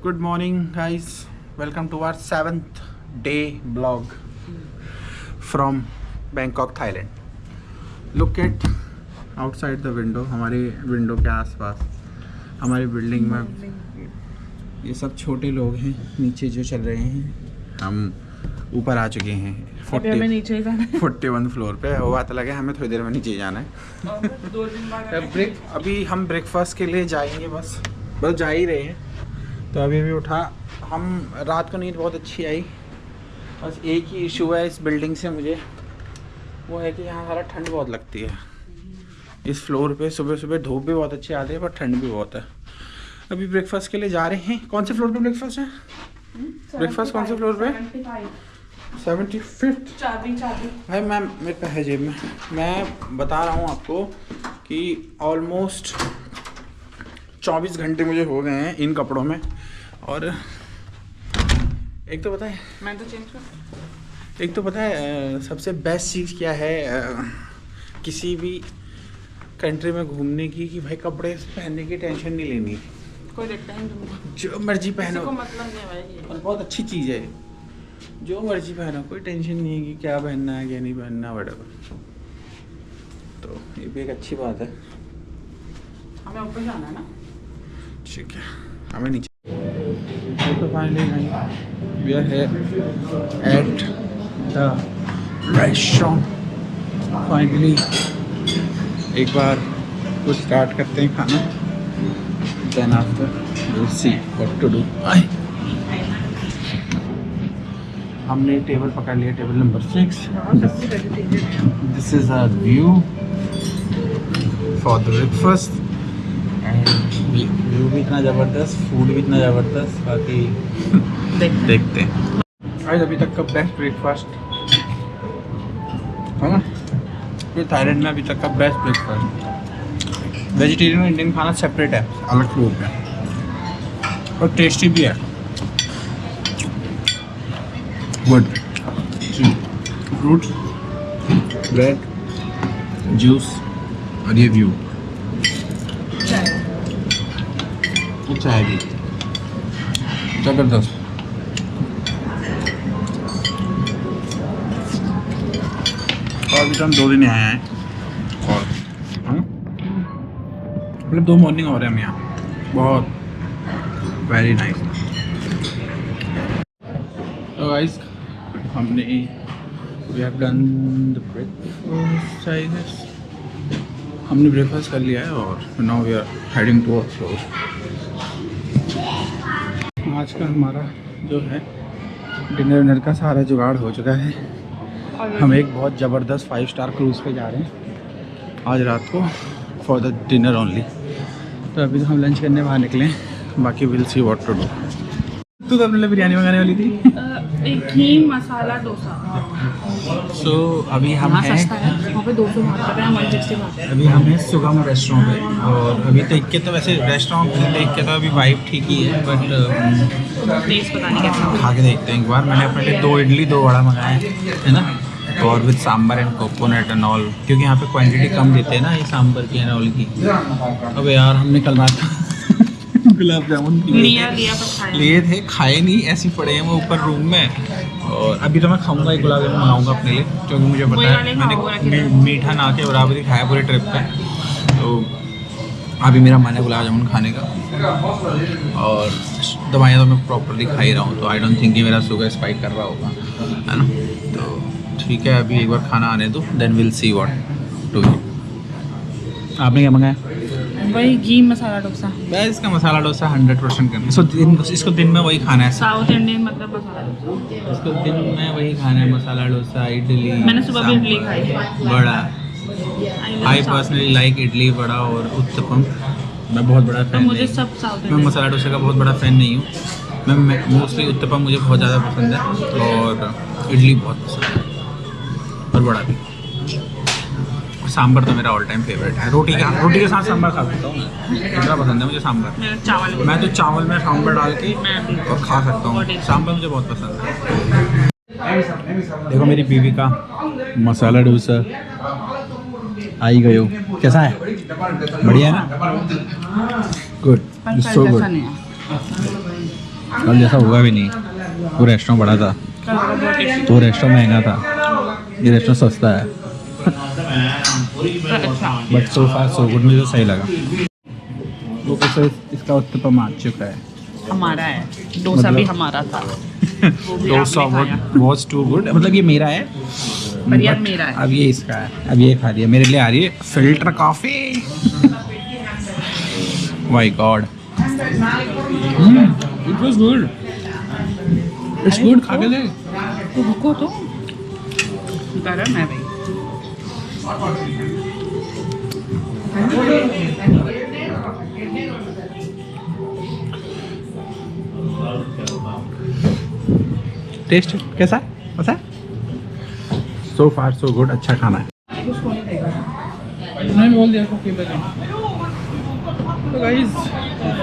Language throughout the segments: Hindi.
Good morning, guys. Welcome to our 7th day vlog from Bangkok, Thailand. Look at outside the window. हमारे विंडो के आसपास हमारी बिल्डिंग में ये सब छोटे लोग हैं नीचे जो चल रहे हैं। हम ऊपर आ चुके हैं 41 फ्लोर पे। वो बात अलग है, हमें थोड़ी देर में नीचे जाना है। अभी हम ब्रेकफास्ट के लिए जाएंगे, बस जा ही रहे हैं। तो अभी उठा, हम रात को नींद बहुत अच्छी आई। बस एक ही इशू है इस बिल्डिंग से मुझे, वो है कि यहाँ सारा ठंड बहुत लगती है। इस फ्लोर पे सुबह सुबह धूप भी बहुत अच्छी आती है पर ठंड भी बहुत है। अभी ब्रेकफास्ट के लिए जा रहे हैं। कौन से फ्लोर पे ब्रेकफास्ट है? ब्रेकफास्ट कौन से फ्लोर पे? 75th। भाई मैम मेरे पे है जेब में। मैं बता रहा हूँ आपको कि ऑलमोस्ट 24 घंटे मुझे हो गए हैं इन कपड़ों में। और एक तो पता है, मैं तो चेंज कर, एक तो पता है सबसे बेस्ट चीज़ क्या है किसी भी कंट्री में घूमने की, कि भाई कपड़े पहनने की टेंशन नहीं लेनी। कोई देखता है जो मर्जी पहनो, को मतलब नहीं भाई। और बहुत अच्छी चीज़ है, जो मर्जी पहनो, कोई टेंशन नहीं है कि क्या पहनना है क्या नहीं पहनना वगैरह। तो ये भी एक अच्छी बात है। हमें ऊपर जाना है ना? ठीक है, हमें नीचे। तो finally we are here at the restaurant. Finally एक बार कुछ स्टार्ट करते हैं खाना, then after will see what to do. हमने टेबल पकड़ लिया, table number 6। This is our view for the breakfast. View भी इतना ज़बरदस्त, फूड भी इतना ज़बरदस्त, बाकी देखते हैं। आज अभी तक का बेस्ट ब्रेकफास्ट है ना, ये थाईलैंड में अभी तक का बेस्ट ब्रेकफास्ट। वेजिटेरियन और इंडियन खाना सेपरेट है, अलग फ्लोर पे, और टेस्टी भी है। गुड फ्रूट्स, ब्रेड, जूस और ये व्यू। चाय भी जबरदस्त। और अभी तो हम 2 दिन आए हैं, और मतलब 2 मॉर्निंग हो रहे हैं हम यहाँ। बहुत वेरी नाइस। तो गाइस हमने we have done the breakfast, I guess हमने ब्रेकफास्ट कर लिया है और now we are heading to our floor. आज का हमारा जो है डिनर विनर का सारा जुगाड़ हो चुका है। हम एक बहुत ज़बरदस्त 5 स्टार क्रूज़ पे जा रहे हैं आज रात को फॉर द डिनर ओनली। तो अभी तो हम लंच करने बाहर निकले हैं, बाकी will see what to do. तू तो अपने लिए बिरयानी मंगाने वाली थी। एक घी मसाला डोसा। सो अभी हम हैं, वहाँ पे 200 है, 160 अभी हम हैं सुगम रेस्टोरेंट पे। और अभी देख के तो वैसे रेस्टोरेंट देख के तो अभी वाइब ठीक ही है, बट टेस्ट पता नहीं कैसा। खा के देखते हैं एक बार। मैंने अपने लिए 2 इडली 2 वड़ा मंगाए है ना, और with sambar and coconut and all, क्योंकि यहाँ पे क्वांटिटी कम देते हैं ना ये सांबर की एंड ऑल की। अब यार हमने कल रात गुलाब जामुन लिए थे, खाए नहीं, ऐसे पड़े हैं वो ऊपर रूम में। और अभी तो मैं खाऊंगा, एक गुलाब जामुन मंगाऊंगा अपने लिए, क्योंकि मुझे पता है मैंने मीठा ना के बराबर ही खाया पूरे ट्रिप पे। तो अभी मेरा मन है गुलाब जामुन खाने का, और दवाइयाँ तो मैं प्रॉपरली खा ही रहा हूँ, तो आई डोंट थिंक कि मेरा शुगर स्पाइक कर रहा होगा, है ना। तो ठीक है, अभी एक बार खाना आने दो, then will see what to do. आपने क्या मंगाया? वही घी मसाला डोसा। मैं इसका मसाला डोसा 100% करना, इसको दिन में वही खाना है। साउथ इंडियन मतलब मसाला डोसा, इसको दिन में वही खाना है, मसाला डोसा, इडली। मैंने सुबह भी इडली खाई है, बड़ा। आई पर्सनली लाइक इडली, बड़ा और उत्तपम। मैं बहुत बड़ा फैन मुझे सब साउथ मैं मसाला डोसा का बहुत बड़ा फ़ैन नहीं हूँ। मैं मोस्टली उत्तपम मुझे बहुत ज़्यादा पसंद है, और इडली बहुत पसंद है, और बड़ा भी। सांभर तो मेरा ऑल टाइम फेवरेट है। रोटी के साथ सांभर खा सकता हूँ, इतना पसंद है मुझे सांभर। मैं तो चावल में सांभर डाल के और खा सकता हूँ, सांभर मुझे बहुत पसंद है। देखो मेरी बीवी का मसाला डोसा आई गयो, कैसा है? बढ़िया है ना? Good, so good. कल जैसा होगा भी नहीं। वो रेस्टोरेंट बड़ा था, वो रेस्टोरेंट महंगा था, ये रेस्टोरेंट सस्ता है। But so far so good, मुझे तो सही लगा। वो कैसे इसका उत्तपम आ चुका है, हमारा है, डोसा भी हमारा था। Dosa was too good. मतलब ये मेरा है, पर यार मेरा है। अब ये इसका है। अब ये खा लिया, मेरे लिए आ रही है filter coffee. My God, it was good, it's good. खा के देख। तो रुको तो गरम है भाई। टेस्ट कैसा है? पता है? सो फार सो गुड, अच्छा खाना है। मैंने बोल दिया तो guys,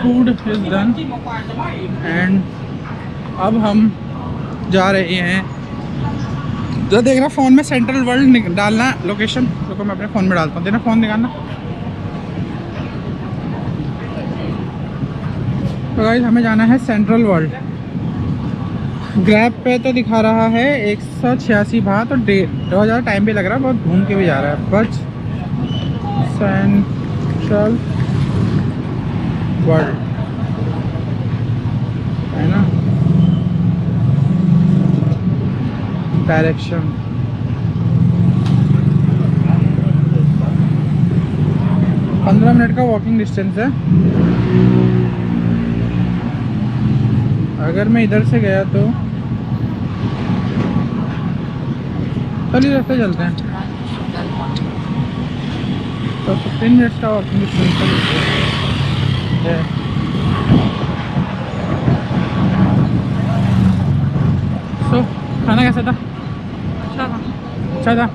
food is done and अब हम जा रहे हैं। जो देख रहा फ़ोन में सेंट्रल वर्ल्ड डालना लोकेशन, तो मैं अपने फ़ोन में डालता हूँ। देना फ़ोन दिखाना। तो गाइस हमें जाना है सेंट्रल वर्ल्ड। ग्रैब पे तो दिखा रहा है 186 बात और 2000 टाइम भी लग रहा है, बहुत घूम के भी जा रहा है। बट सेंट्रल वर्ल्ड है ना, डायरेक्शन 15 मिनट का वॉकिंग डिस्टेंस है। अगर मैं इधर से गया तो चलिए रास्ते चलते हैं। तो 15 मिनट्स का वॉकिंग डिस्टेंस है। सो खाना कैसा था? अच्छा था।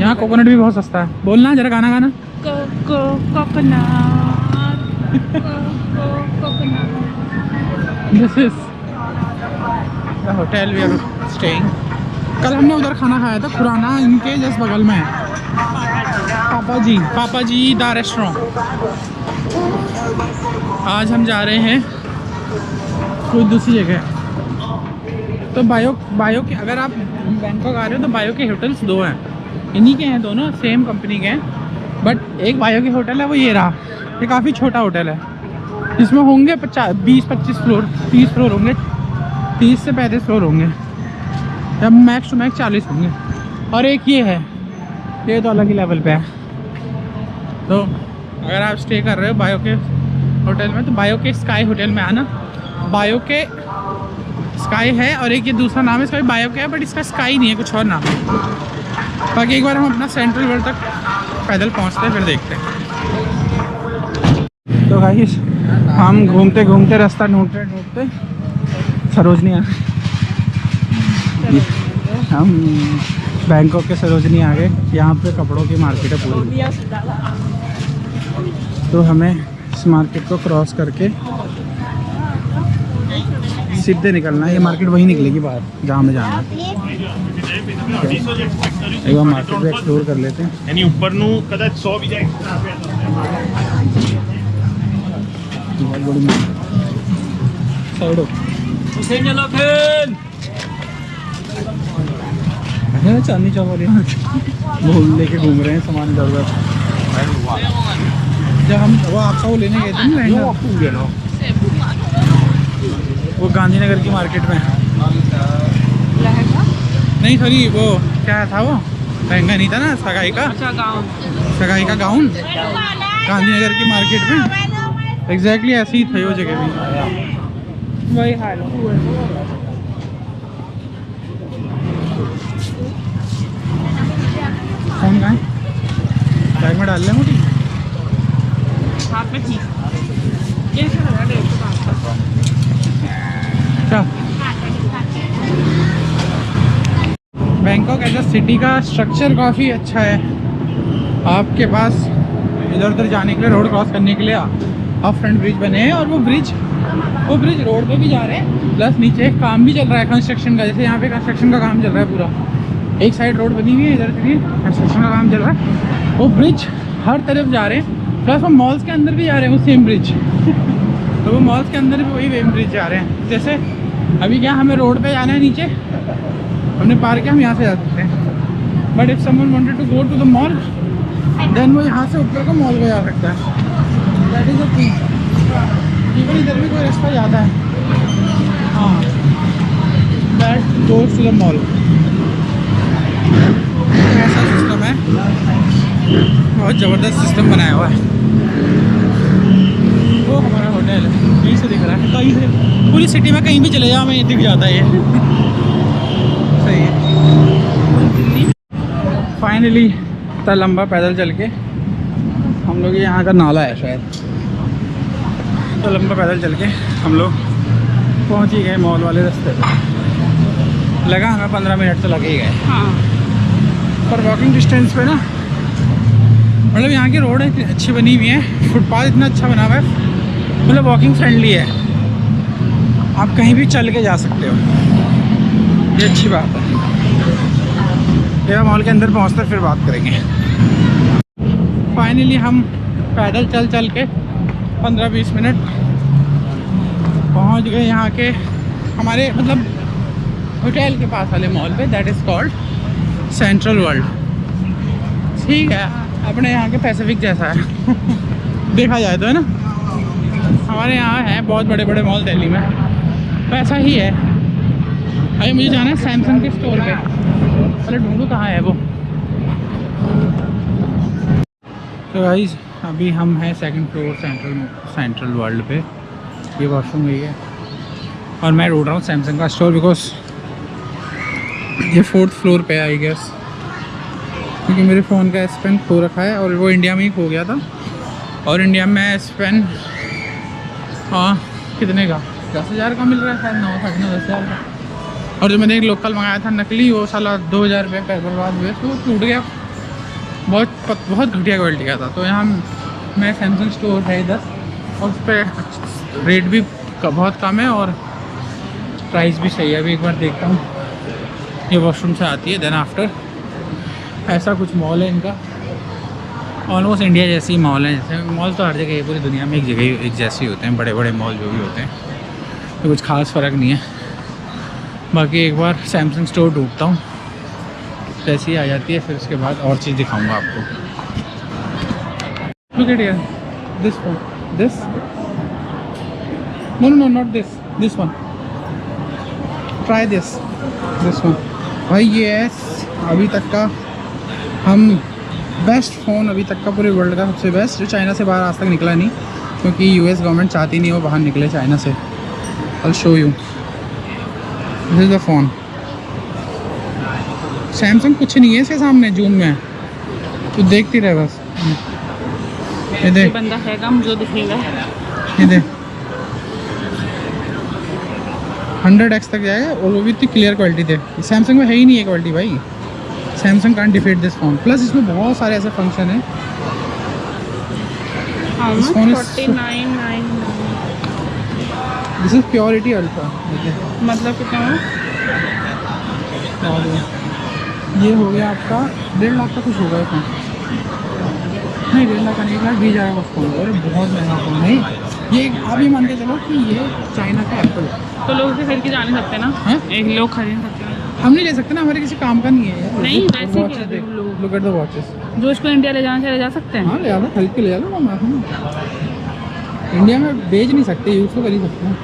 यहाँ कोकोनट भी बहुत सस्ता है। बोलना जरा, गाना गाना। This is the hotel we are staying. कल हमने उधर खाना खाया था, खुराना इनके जस्ट बगल में है। पापा जी द रेस्टोरेंट। आज हम जा रहे हैं कोई दूसरी जगह। तो बायो के, अगर आप बैंकॉक आ रहे हो तो बायो के होटल्स 2 हैं, इन्हीं के हैं दोनों, सेम कंपनी के हैं। बट एक बायो के होटल है, वो ये रहा। ये काफ़ी छोटा होटल है, इसमें होंगे 20-25 फ्लोर, 30 फ्लोर होंगे, 30 से 35 फ्लोर होंगे, या मैक्स टू मैक्स 40 होंगे। और एक ये है, ये तो अलग ही लेवल पे है। तो अगर आप स्टे कर रहे हो बायो के होटल में, तो बायो के स्काई होटल में आना। बायो के स्काई है और एक ये दूसरा नाम है, इसका भी बायो के है, बट इसका स्काई नहीं है, कुछ और नाम है। बाकी एक बार हम अपना सेंट्रल वर्ल्ड तक पैदल पहुंचते हैं, फिर देखते हैं। तो गाइस हम घूमते घूमते रास्ता ढूंढते सरोजनी हम बैंकॉक के सरोजनी आ गए। यहाँ पे कपड़ों की मार्केट है पूरी। तो हमें इस मार्केट को क्रॉस करके सीधे निकलना है। ये मार्केट वहीं निकलेगी बाहर जहाँ हमें जाना है। एक बार मार्केट को एक्सप्लोर कर लेते हैं। बहुत बड़ी चांदनी चौक वाली भूल लेके घूम रहे हैं सामान इधर उधर। जब हम वो आपका वो लेने गए थे ना लहंगा, वो गांधीनगर की मार्केट में। नहीं सॉरी, वो क्या था, वो लहंगा नहीं था ना, सगाई का गाउन गांधीनगर की मार्केट में। एग्जैक्टली ऐसे ही थे वो जगह भी, वही हाल। फोन कहाँ है? बैग में डाल ले मोटी, हाथ में ठीक। ये क्या बैंकॉक एज अ सिटी का स्ट्रक्चर काफ़ी अच्छा है। आपके पास इधर उधर जाने के लिए, रोड क्रॉस करने के लिए आप फ्रंट ब्रिज बने हैं, और वो ब्रिज रोड पे भी जा रहे हैं, प्लस नीचे काम भी चल रहा है कंस्ट्रक्शन का। जैसे यहाँ पे कंस्ट्रक्शन का काम चल रहा है पूरा, एक साइड रोड बनी हुई है, इधर से कंस्ट्रक्शन का काम चल रहा है। वो ब्रिज हर तरफ जा रहे हैं, प्लस वो मॉल्स के अंदर भी जा रहे हैं वो सेम ब्रिज। तो वो मॉल्स के अंदर भी वही वेव ब्रिज जा रहे हैं। जैसे अभी क्या हमें रोड पे जाना है, नीचे हमने पार किया, हम यहाँ से जा सकते हैं। But if someone wanted to go to the mall then वो यहाँ से ऊपर को मॉल को जा सकता है। That is the thing. Even इधर भी कोई रास्ता जाता है, हाँ, that goes to the mall. ऐसा सिस्टम है, बहुत ज़बरदस्त सिस्टम बनाया हुआ है। वो हमारा होटल है, यहीं से दिख रहा है, कहीं से पूरी सिटी में कहीं भी चले जाओ हमें ये दिख जाता है ये। सही है। फाइनली इतना लंबा पैदल चल के हम लोग, यहाँ का नाला है शायद, तो लंबा पैदल चल के हम लोग पहुँच ही गए मॉल वाले रास्ते पे। लगा हमें 15 मिनट तो लगे ही गए। हाँ, पर वॉकिंग डिस्टेंस पे ना, मतलब यहाँ की रोड अच्छी बनी हुई है, फुटपाथ इतना अच्छा बना हुआ है, मतलब वॉकिंग फ्रेंडली है, आप कहीं भी चल के जा सकते हो, ये अच्छी बात है। ये मॉल के अंदर पहुँचते फिर बात करेंगे। फाइनली हम पैदल चल चल के 15-20 मिनट पहुँच गए यहाँ के हमारे मतलब होटल के पास वाले मॉल पे, that is called central world. ठीक है, अपने यहाँ के पैसिफिक जैसा है देखा जाए तो, है ना। हमारे यहाँ है बहुत बड़े बड़े मॉल दिल्ली में, वैसा ही है। अरे मुझे जाना है सैमसंग के स्टोर पे, पहले ढूंढूं कहाँ है वो। तो गाइस अभी हम हैं सेकंड फ्लोर सेंट्रल वर्ल्ड पे, ये वॉशरूम गई है और मैं ढूंढ रहा हूँ सैमसंग का स्टोर, बिकॉज ये 4th फ्लोर पे आई गेस, क्योंकि मेरे फ़ोन का S Pen खो रखा है और वो इंडिया में ही खो गया था। और इंडिया में S Pen हाँ कितने का, 10,000 का मिल रहा है शायद, 9 साढ़े 9 10,000 का। और जो मैंने एक लोकल मंगाया था नकली, वो साला 2,000 रुपये पैसे बर्बाद हुए, तो टूट गया, बहुत घटिया क्वालिटी का था। तो यहाँ मैं सैमसंग स्टोर है इधर, और उस पर रेट भी बहुत कम है और प्राइस भी सही है। अभी एक बार देखता हूँ, ये वॉशरूम से आती है, देन आफ्टर ऐसा कुछ मॉल है इनका, ऑलमोस्ट इंडिया जैसे ही मॉल है। जैसे मॉल तो हर जगह है, पूरी दुनिया में एक जगह एक जैसे ही होते हैं, बड़े बड़े मॉल जो भी होते हैं, तो कुछ खास फ़र्क नहीं है। बाकी एक बार सैमसंग स्टोर ढूंढता हूँ, जैसे ही आ जाती है फिर उसके बाद और चीज़ दिखाऊंगा आपको। Look at here, this one, this, no not this one, try this one भाई। ये है अभी तक का हम बेस्ट फ़ोन, अभी तक का पूरे वर्ल्ड का सबसे बेस्ट, जो चाइना से बाहर आज तक निकला नहीं, क्योंकि US गवर्नमेंट चाहती नहीं वो बाहर निकले चाइना से। I'll show you, this is the phone। Samsung कुछ नहीं है इसके सामने, जूम में तो देखती रहे बस। ये देख, बंदा है का मुझे दिखेगा, ये देख 100x तक जाएगा, और वो भी इतनी क्लियर क्वालिटी थे। सैमसंग में है ही नहीं है क्वालिटी भाई, Samsung can't defeat this phone. Plus इसमें बहुत सारे ऐसे फंक्शन हैं। This phone is 49,999 this is purity ultra. मतलब कितना है? और ये हो गया आपका 1.5 लाख का कुछ होगा ये फोन, नहीं 1.5 लाख का नहीं, 1,20,000 का फोन। अरे बहुत महंगा फोन नहीं ये, आप ये मान के चलो कि ये चाइना का एप्पल। तो लोग इसे खरीद के जा नहीं सकते ना? हैं? एक लोग खरीद सकते हैं, हम नहीं ले सकते ना, हमारे किसी काम का नहीं है यार। नहीं वैसे कह रहे हो लोग, लुक एट द वॉचेस। जो इसको इंडिया ले जाना चाहिए ले जा सकते हैं। हाँ ले जाओ, खरीद के ले जाओ। हम इंडिया में बेच नहीं सकते, यूज़ तो कर ही सकते हैं।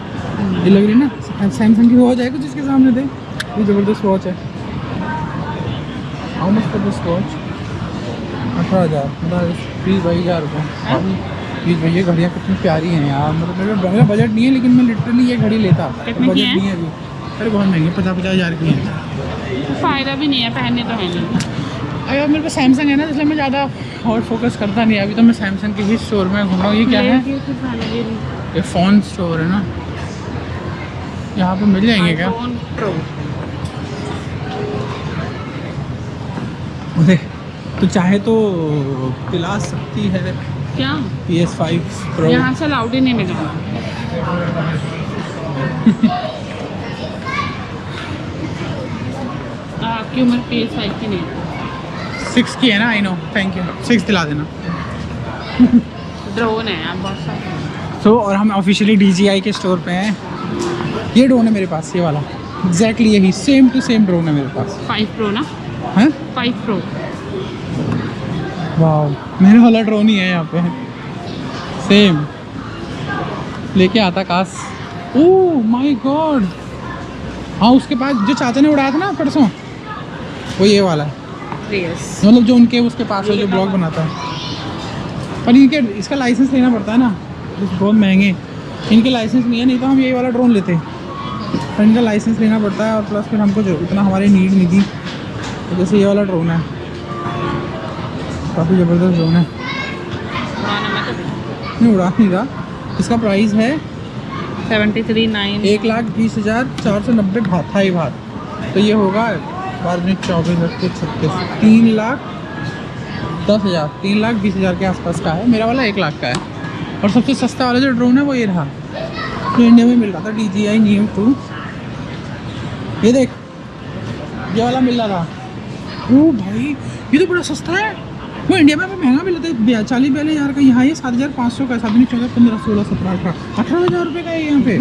ये लग रही ना सैमसंग की वॉच है कुछ इसके सामने दे, ये ज़बरदस्त वॉच है। How much for this watch? 18,000, मतलब 20,000 रुपये। प्लीज़ भैया, घड़ियाँ कितनी प्यारी हैं यार, मतलब मेरा बजट नहीं है, लेकिन मैं लिटरली ये घड़ी लेता। कितने की बजट है? नहीं है अभी, अरे बहुत महंगी, 50,000 की है। तो फ़ायदा भी नहीं है, पहनने तो है नहीं। अगर मेरे पास सैमसंग है ना, इसलिए मैं ज़्यादा और फोकस करता नहीं। अभी तो मैं सैमसंग के ही स्टोर में घूम रहा हूँ। ये क्या है? ये फ़ोन स्टोर है ना, यहाँ पे मिल जाएंगे क्या? iPhone Pro। अरे तो चाहे तो दिला सकती है क्या PS5 Pro। यहाँ से अलाउड ही नहीं मिलेगा। आपकी उम्र PS5 की नहीं है। 6 की है ना, आई नो, थैंक यू। 6 दिला देना। ड्रोन है आप बहुत सारे। सो सो और हम ऑफिशियली DJI के स्टोर पे हैं। ये ड्रोन है मेरे पास, ये वाला एग्जैक्टली यही सेम टू सेम ड्रोन है मेरे पास। 5 Pro ना? हैं 5 Pro। वाह, मेरे वाला ड्रोन ही है यहाँ पे सेम, लेके आता काश। ओह माय गॉड, हाँ उसके पास जो चाचा ने उड़ाया था ना परसों, वो ये वाला है। यस। मतलब जो उनके उसके पास है जो ब्लॉग बनाता है। पर इनके इसका लाइसेंस लेना पड़ता है ना, बहुत महंगे। इनके लाइसेंस नहीं है, नहीं तो हम ये वाला ड्रोन लेते। पर इनका लाइसेंस लेना पड़ता है और प्लस फिर हमको जो इतना हमारी नीड नहीं थी। तो जैसे ये वाला ड्रोन है, काफ़ी ज़बरदस्त ड्रोन है। नहीं उड़ा नहीं रहा। इसका प्राइस है 73,900। 1,20,490 भात, थाई भात। तो ये होगा 24,24,36 3,10,000 3,20,000 के आसपास का है। मेरा वाला 1 लाख का है। और सबसे सस्ता वाला जो ड्रोन है वो ये रहा, जो इंडिया में मिल रहा था, DJI Neo 2। ये देख, ये वाला मिल रहा था। ओ भाई, ये तो बड़ा सस्ता है। वो इंडिया में महंगा मिल रहा था 40-42,000 का। यहाँ ये 7,500 का, 7,14, 15, 16, 17, 18,000 रुपये का है यहाँ पे।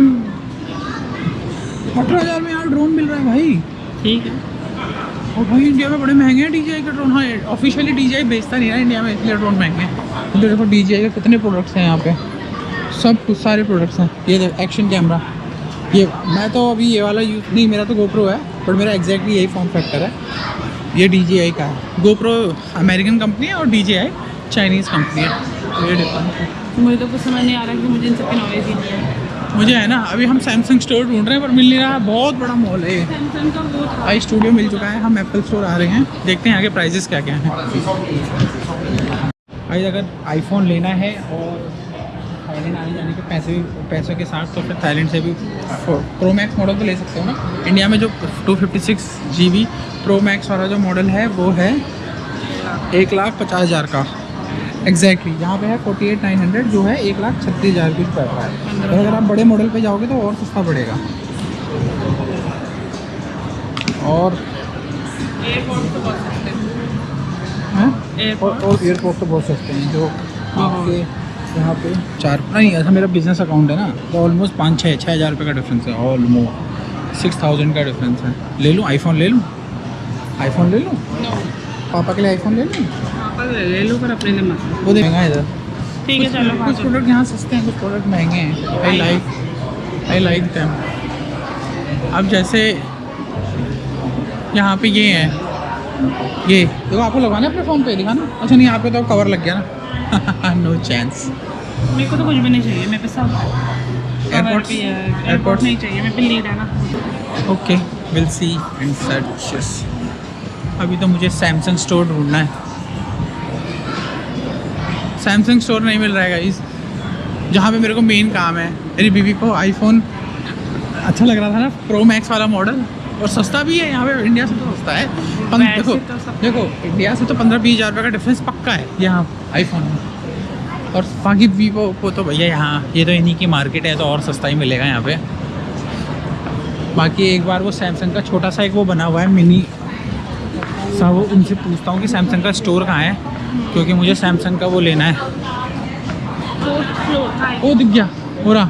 18,000 में यार ड्रोन मिल रहा है भाई। ठीक है। और भाई इंडिया में बड़े महंगे हैं DJI के ड्रोन। हाँ ऑफिशियली DJI बेचता नहीं है इंडिया में, इसलिए ड्रोन महंगे हैं। तो देखो DJI के कितने प्रोडक्ट्स हैं यहाँ पे, सब कुछ सारे प्रोडक्ट्स हैं। ये देखो एक्शन कैमरा, ये मैं तो अभी ये वाला यूज नहीं, मेरा तो GoPro है, बट मेरा एग्जैक्टली यही फॉर्म फैक्टर है। ये DJI का है। GoPro अमेरिकन कंपनी है और DJI चाइनीज़ कंपनी है। तो ये डिफरेंस है। मुझे तो कुछ समझ नहीं आ रहा कि मुझे इन सबकी नॉलेज ही नहीं है। मुझे है ना, अभी हम सैमसंग स्टोर ढूंढ रहे हैं पर मिल नहीं रहा। बहुत बड़ा मॉल है। सैमसंग का वो था। आई स्टूडियो मिल चुका है, हम एप्पल स्टोर आ रहे हैं, देखते हैं आगे प्राइजेस क्या क्या हैं। भाई अगर आईफोन लेना है और थाईलैंड आने जाने के पैसों के साथ, तो फिर थाईलैंड से भी प्रो मैक्स मॉडल तो ले सकते हो ना। इंडिया में जो 256 GB प्रो मैक्स वाला जो मॉडल है वो है 1,50,000 का एग्जैक्टली। यहाँ पे है 48,900 जो है 1,36,000 कुछ पड़ रहा है। और अगर आप बड़े मॉडल पे जाओगे तो और सस्ता पड़ेगा। और एयरपोर्ट तो बहुत सस्ते हैं हैं। और एयरपोर्ट तो बहुत सस्ते हैं। जो आपके यहाँ पे 4 नहीं, ऐसा मेरा बिजनेस अकाउंट है ना, तो ऑलमोस्ट 5-6 हज़ार रुपये का डिफरेंस है। ऑलमोस्ट 6,000 का डिफरेंस है। ले लूँ आईफोन, ले लूँ आईफोन, ले लूँ पापा के लिए आईफोन ले लूँ। ले लो पर अपने लिए मत। वो महंगा है इधर। ठीक है चलो। कुछ प्रोडक्ट यहाँ सस्ते हैं, कुछ प्रोडक्ट महंगे हैं। I like them. अब जैसे यहाँ पे ये है, ये देखो आपको लगवाना है अपने फ़ोन पे, दिखाना। अच्छा नहीं, यहाँ पे तो कवर लग गया ना। No chance. मेरे को तो कुछ भी नहीं चाहिए, मेरे पे सब एयरपोर्ट नहीं चाहिए, मेरे पे लीड है ना। Okay will see and search. अभी तो मुझे सैमसंग स्टोर ढूंढना है। सैमसंग स्टोर नहीं मिल रहा है गाइस, जहाँ पे मेरे को मेन काम है। मेरी बीवी को आईफोन अच्छा लग रहा था ना, प्रो मैक्स वाला मॉडल, और सस्ता भी है यहाँ पे। इंडिया से तो सस्ता है। देखो इंडिया से तो 15-20 हज़ार रुपये का डिफरेंस पक्का है यहाँ आईफोन में। और बाकी वीवो को तो भैया यहाँ ये तो इन्हीं की मार्केट है, तो और सस्ता ही मिलेगा यहाँ पे। बाकी एक बार वो सैमसंग का छोटा सा एक वो बना हुआ है मिनी सा, वो उनसे पूछता हूँ कि सैमसंग का स्टोर कहाँ है, क्योंकि मुझे सैमसंग का वो लेना है। ओ दिख गया हो रहा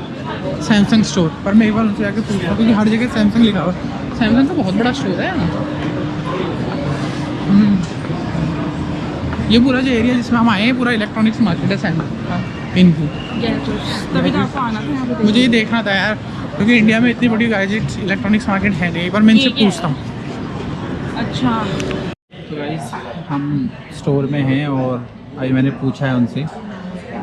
सैमसंग स्टोर। पर मैं एक बार उनसे जाके पूछता हूँ, क्योंकि हर जगह सैमसंग लिखा हुआ है। सैमसंग का बहुत बड़ा स्टोर है। ये पूरा जो एरिया जिसमें हम आए हैं पूरा इलेक्ट्रॉनिक्स मार्केट है सैमसंग का इनकी। तभी तो आपको आना था यहाँ पे। मुझे ये देखना था यार, क्योंकि इंडिया में इतनी बड़ी गैजेट इलेक्ट्रॉनिक्स मार्केट है नहीं। एक बार मैं इनसे पूछता हूँ। अच्छा तो गाइस हम स्टोर में हैं और अभी मैंने पूछा है उनसे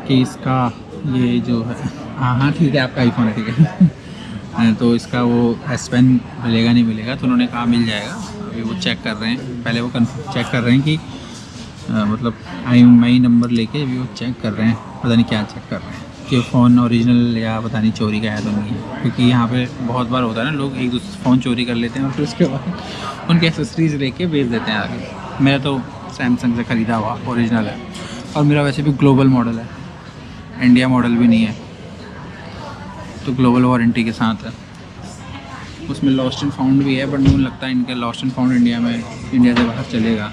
कि इसका ये जो है, हाँ ठीक है आपका आईफोन है, ठीक है। तो इसका वो S Pen मिलेगा नहीं मिलेगा, तो उन्होंने कहा मिल जाएगा। अभी वो चेक कर रहे हैं, पहले वो चेक कर रहे हैं कि मतलब IMEI नंबर लेके अभी वो चेक कर रहे हैं, पता नहीं क्या चेक कर रहे हैं कि फ़ोन ओरिजिनल या पता नहीं चोरी का है तो नहीं है। क्योंकि यहाँ पे बहुत बार होता है ना, लोग एक दूसरे फ़ोन चोरी कर लेते हैं और फिर उसके बाद उनके एक्सेसरीज़ लेके बेच देते हैं आगे। मेरा तो सैमसंग से ख़रीदा हुआ ओरिजिनल है, और मेरा वैसे भी ग्लोबल मॉडल है, इंडिया मॉडल भी नहीं है, तो ग्लोबल वारंटी के साथ है। उसमें लॉस्ट एंड फाउंड भी है, बट मुझे लगता है इनका लॉस्ट एंड फाउंड इंडिया से बाहर चलेगा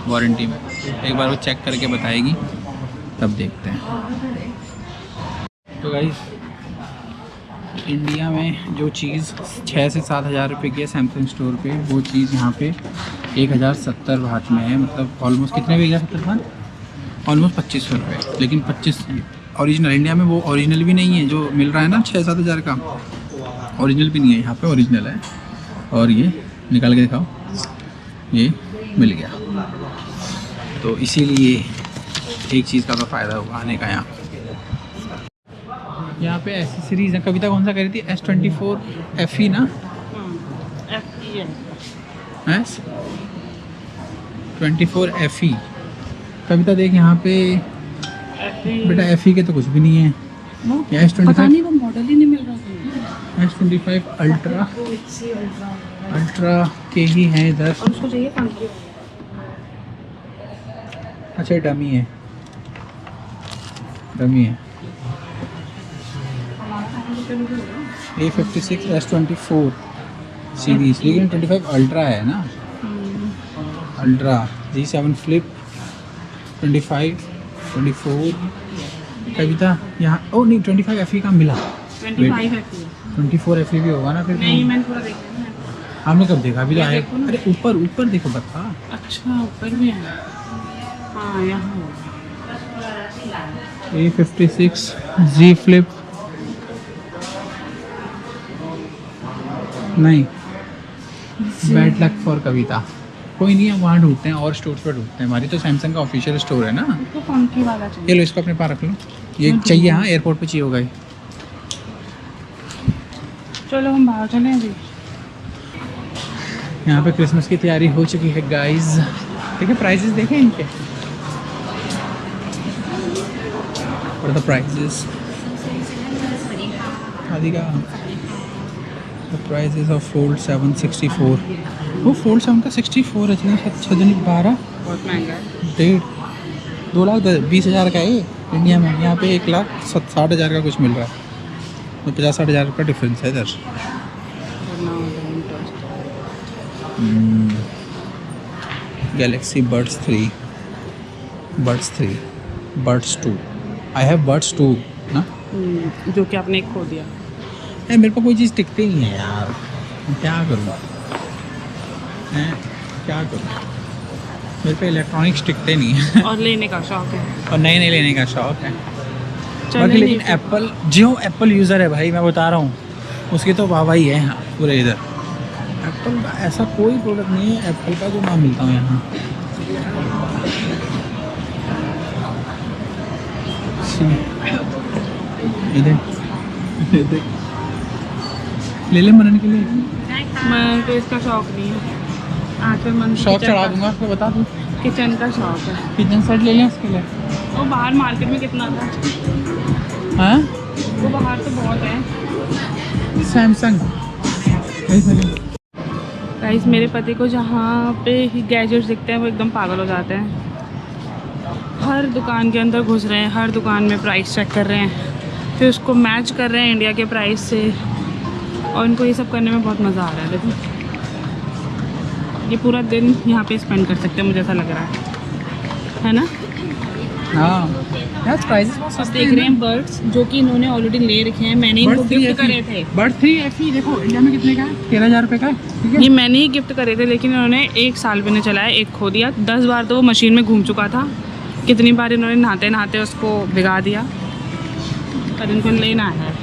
वारंटी में। एक बार वो चेक करके बताएगी, तब देखते हैं। तो गाइस इंडिया में जो चीज़ 6 से 7 हज़ार रुपये की है सैमसंग स्टोर पे, वो चीज़ यहाँ पे 1070 बात में है। मतलब ऑलमोस्ट कितने में 1070 बात? ऑलमोस्ट 2500 रुपये। लेकिन 25 ओरिजिनल इंडिया में वो ओरिजिनल भी नहीं है जो मिल रहा है ना 6-7 हज़ार का, ओरिजिनल भी नहीं है। यहाँ पे ओरिजिनल है। और ये निकाल के दिखाओ, ये मिल गया। तो इसीलिए एक चीज़ का तो फ़ायदा हुआ आने का। यहाँ पे एसेसरीज है। कविता कौन सा कह रही थी? S24 FE ना? FE है S24 FE। कविता देख यहाँ पे बेटा FE के तो कुछ भी नहीं है। या S25 पता नहीं, वो मॉडल ही नहीं मिल रहा था। S25 अल्ट्रा के ही हैं इधर। और उसको चाहिए 5। अच्छा डमी है, डमी है। A56 S24 सीरीज, लेकिन 25 अल्ट्रा है ना। Ultra G7 flip 25 24। कविता यहाँ ओ नहीं 25 FE का मिला। 25 FE 24 FE भी होगा ना फिर? नहीं, मैंने पूरा देखा है। हमने कब देखा? अभी तो ये आया। देखो ना। अरे ऊपर ऊपर देखो बता। अच्छा ऊपर भी है। हाँ यहाँ A56 Z फ्लिप नहीं, बैड लक फॉर कविता। कोई नहीं है, वहाँ ढूंढते हैं और स्टोर्स पर ढूंढते हैं। हमारी तो सैमसंग का ऑफिशियल स्टोर है ना। तो फंकी वाला चाहिए। ये लो, इसको अपने पास रख लो। ये चाहिए? हाँ एयरपोर्ट पे चाहिए होगा ये। चलो हम बाहर चलें अभी। यहाँ पे क्रिसमस की तैयारी हो चुकी है गाइस। देखिए प्राइजेस देखें इनके। What are the prices? Adhika, the prices of Fold 7 64। वो Fold 7 का 64 है। 12 बहुत महंगा है। 2,20,000 का है ये इंडिया में। यहाँ पे 1,60,000 का कुछ मिल रहा है। तो 50-60,000 का डिफरेंस है इधर। Galaxy buds 3, buds 2। I have buds 2 ना, जो कि आपने खो दिया। मेरे को कोई चीज़ टिकती नहीं है यार, क्या करूँ? क्या करूँ? मेरे पे इलेक्ट्रॉनिक्स टिकते नहीं है। और लेने का शौक है। और नए नए लेने का शौक है। चलो बाकी लेकिन नहीं, एप्पल जो एप्पल यूज़र है भाई, मैं बता रहा हूँ उसकी तो वाह ही है यहाँ पूरे इधर। एप्पल का ऐसा कोई प्रोडक्ट नहीं है एप्पल का जो ना मिलता हूँ यहाँ। इधर ले मनन के लिए। मैं तो इसका शौक नहीं है। आखिर मन शौक चढ़ा दूंगा उसको, बता दूँ। किचन का शौक है। किचन सेट ले लें उसके लिए। वो बाहर मार्केट में कितना था? हाँ वो बाहर तो बहुत है। सैमसंग। गाइस मेरे पति को जहाँ पे गैजेट्स दिखते हैं वो एकदम पागल हो जाते हैं। हर दुकान के अंदर घुस रहे हैं, हर दुकान में प्राइस चेक कर रहे हैं, फिर उसको मैच कर रहे हैं इंडिया के प्राइस से। और इनको ये सब करने में बहुत मज़ा आ रहा है। देखो ये पूरा दिन यहाँ पे स्पेंड कर सकते हैं, मुझे ऐसा लग रहा है ना? हाँ यार प्राइसेस बहुत आप सस्ते देख रहे हैं बर्ड्स जो कि इन्होंने ऑलरेडी ले रखे हैं। मैंने इनको गिफ्ट करे थे। बर्ड 3 FE देखो इंडिया में कितने का है? 13,000 रुपये का है। ठीक है, ये मैंने ही गिफ्ट करे थे, लेकिन इन्होंने 1 साल भी नहीं चलाया, एक खो दिया। 10 बार तो वो मशीन में घूम चुका था। कितनी बार इन्होंने नहाते नहाते उसको भिगा दिया। पर इनको लेना है।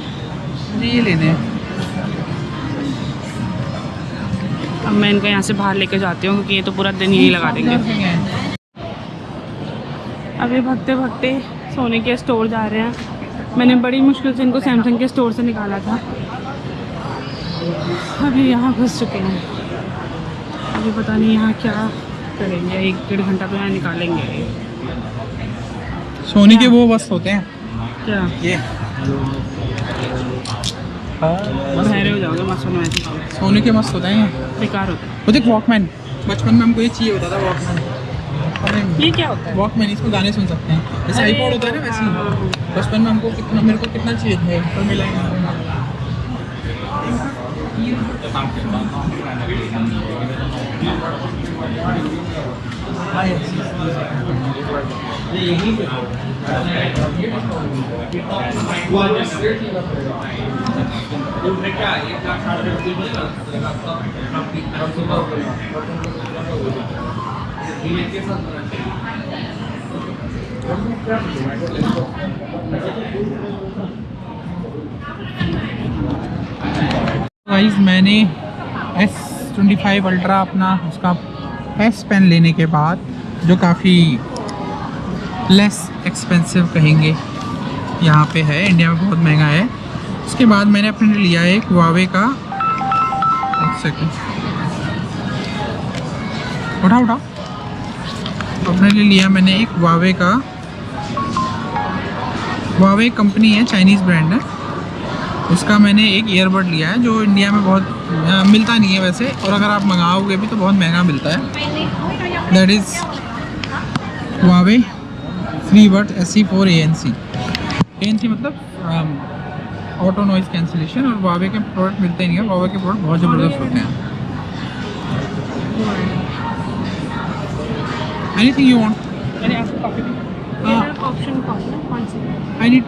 ये लेने हैं। अब मैं इनको यहाँ से बाहर लेके जाती हूँ क्योंकि ये तो पूरा दिन यही लगा देंगे। अभी भागते भागते सोने के स्टोर जा रहे हैं। मैंने बड़ी मुश्किल से इनको सैमसंग के स्टोर से निकाला था। अभी यहाँ घुस चुके हैं। अभी पता नहीं यहाँ क्या करेंगे। 1-1.5 घंटा तो यहाँ निकालेंगे। सोनी के वो बस होते हैं क्या ये। बहरे हो जाओगे मत सुनो ऐसी चीज़। सोनी के मस्त होते हैं। बेकार होता है। वो देख वॉकमैन, बचपन में हमको ये चाहिए होता था वॉकमैन। ये क्या होता है? वॉकमैन, इसमें गाने सुन सकते हैं जैसे आईपॉड होता है ना वैसे ही। बचपन में हमको कितना, मेरे को कितना चाहिए था, पर मिला ही नहीं। गाइस मैंने S25 अल्ट्रा अपना उसका S पेन लेने के बाद, जो काफ़ी लेस एक्सपेंसिव कहेंगे यहाँ पे है, इंडिया में बहुत महंगा है, उसके बाद मैंने अपने लिए लिया है एक Huawei का, एक सेकंड उठा अपने लिए लिया मैंने एक Huawei कंपनी है, चाइनीज़ ब्रांड है, उसका मैंने एक ईयरबड लिया है जो इंडिया में बहुत मिलता नहीं है वैसे, और अगर आप मंगाओगे भी तो बहुत महंगा मिलता है। That is Huawei FreeBuds SE4 ANC मतलब ऑटो नॉइज़ कैंसिलेशन, और Huawei के प्रोडक्ट मिलते नहीं है, Huawei के प्रोडक्ट बहुत ज़बरदस्त होते हैं। Anything you want? ऑप्शन कौन सी? I need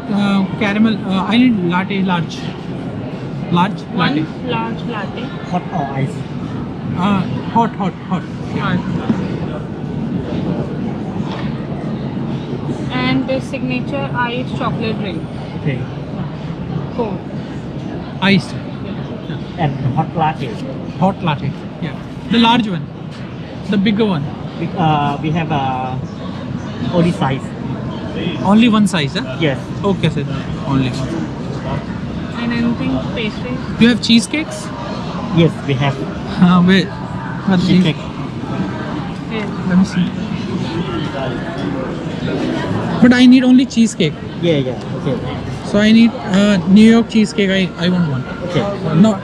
caramel. I need latte, large latte. Large latte. Hot or ice? Hot. And the signature ice chocolate drink. Okay. Cool. Iced. And hot latte. Hot latte. Yeah. The large one. The bigger one. We have only size. Only one size, huh? Yes. Okay, sir. Only one. And anything pastry? Do you have cheesecakes? Yes, we have Wait. What cheesecake. Yeah. Let me see. But I need only cheesecake. Yeah. Okay. So I need New York cheesecake. I want one. Okay. Not